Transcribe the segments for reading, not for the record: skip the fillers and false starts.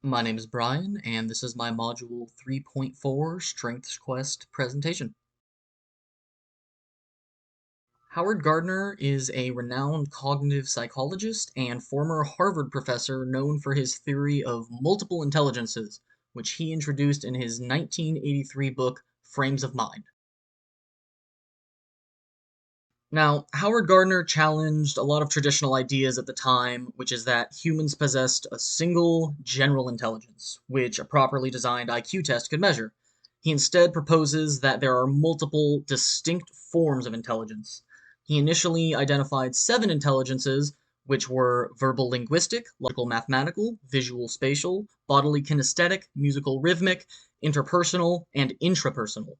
My name is Brian, and this is my Module 3.4 Strengths Quest presentation. Howard Gardner is a renowned cognitive psychologist and former Harvard professor known for his theory of multiple intelligences, which he introduced in his 1983 book, Frames of Mind. Now, Howard Gardner challenged a lot of traditional ideas at the time, which is that humans possessed a single general intelligence, which a properly designed IQ test could measure. He instead proposes that there are multiple distinct forms of intelligence. He initially identified 7 intelligences, which were verbal linguistic, logical mathematical, visual spatial, bodily kinesthetic, musical rhythmic, interpersonal, and intrapersonal.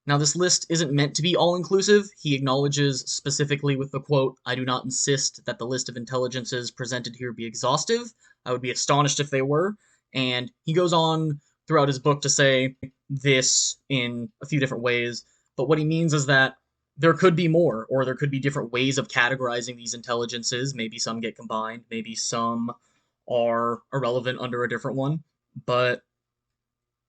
Now, this list isn't meant to be all-inclusive. He acknowledges specifically with the quote, "I do not insist that the list of intelligences presented here be exhaustive. I would be astonished if they were." And he goes on throughout his book to say this in a few different ways. But what he means is that there could be more, or there could be different ways of categorizing these intelligences. Maybe some get combined, maybe some are irrelevant under a different one. But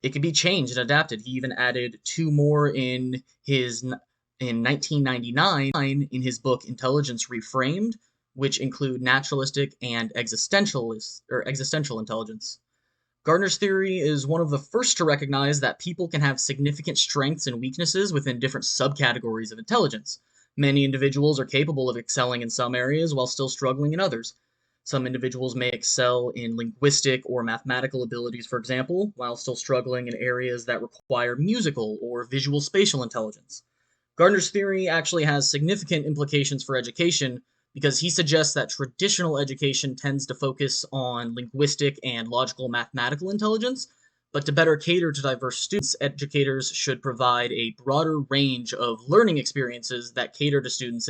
it could be changed and adapted. He even added 2 more in 1999 in his book Intelligence Reframed, which include naturalistic and existential intelligence. Gardner's theory is one of the first to recognize that people can have significant strengths and weaknesses within different subcategories of intelligence. Many individuals are capable of excelling in some areas while still struggling in others. Some individuals may excel in linguistic or mathematical abilities, for example, while still struggling in areas that require musical or visual spatial intelligence. Gardner's theory actually has significant implications for education because he suggests that traditional education tends to focus on linguistic and logical mathematical intelligence, but to better cater to diverse students, educators should provide a broader range of learning experiences that cater to students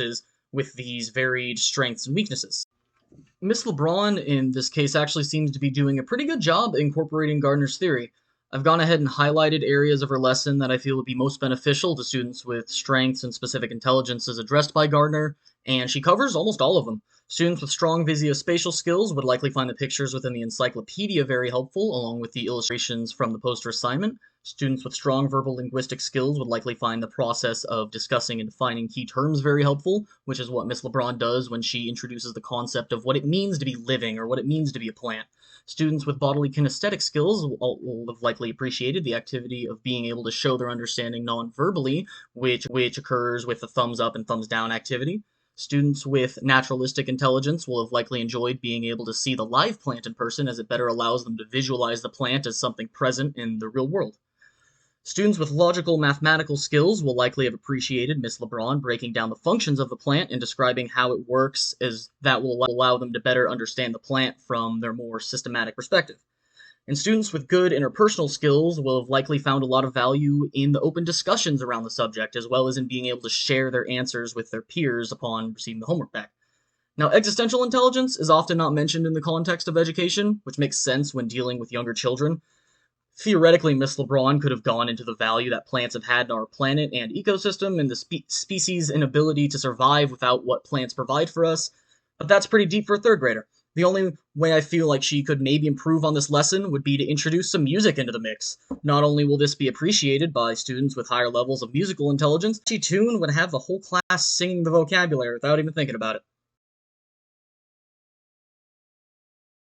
with these varied strengths and weaknesses. Miss LeBron, in this case, actually seems to be doing a pretty good job incorporating Gardner's theory. I've gone ahead and highlighted areas of her lesson that I feel would be most beneficial to students with strengths and specific intelligences addressed by Gardner, and she covers almost all of them. Students with strong visuospatial skills would likely find the pictures within the encyclopedia very helpful, along with the illustrations from the poster assignment. Students with strong verbal linguistic skills would likely find the process of discussing and defining key terms very helpful, which is what Miss LeBron does when she introduces the concept of what it means to be living or what it means to be a plant. Students with bodily kinesthetic skills will have likely appreciated the activity of being able to show their understanding non-verbally, which occurs with the thumbs up and thumbs down activity. Students with naturalistic intelligence will have likely enjoyed being able to see the live plant in person, as it better allows them to visualize the plant as something present in the real world. Students with logical mathematical skills will likely have appreciated Miss LeBron breaking down the functions of the plant and describing how it works, as that will allow them to better understand the plant from their more systematic perspective. And students with good interpersonal skills will have likely found a lot of value in the open discussions around the subject, as well as in being able to share their answers with their peers upon receiving the homework back. Now, existential intelligence is often not mentioned in the context of education, which makes sense when dealing with younger children. Theoretically, Miss LeBron could have gone into the value that plants have had in our planet and ecosystem and the species' inability to survive without what plants provide for us, but that's pretty deep for a 3rd grader. The only way I feel like she could maybe improve on this lesson would be to introduce some music into the mix. Not only will this be appreciated by students with higher levels of musical intelligence, she tune would have the whole class singing the vocabulary without even thinking about it.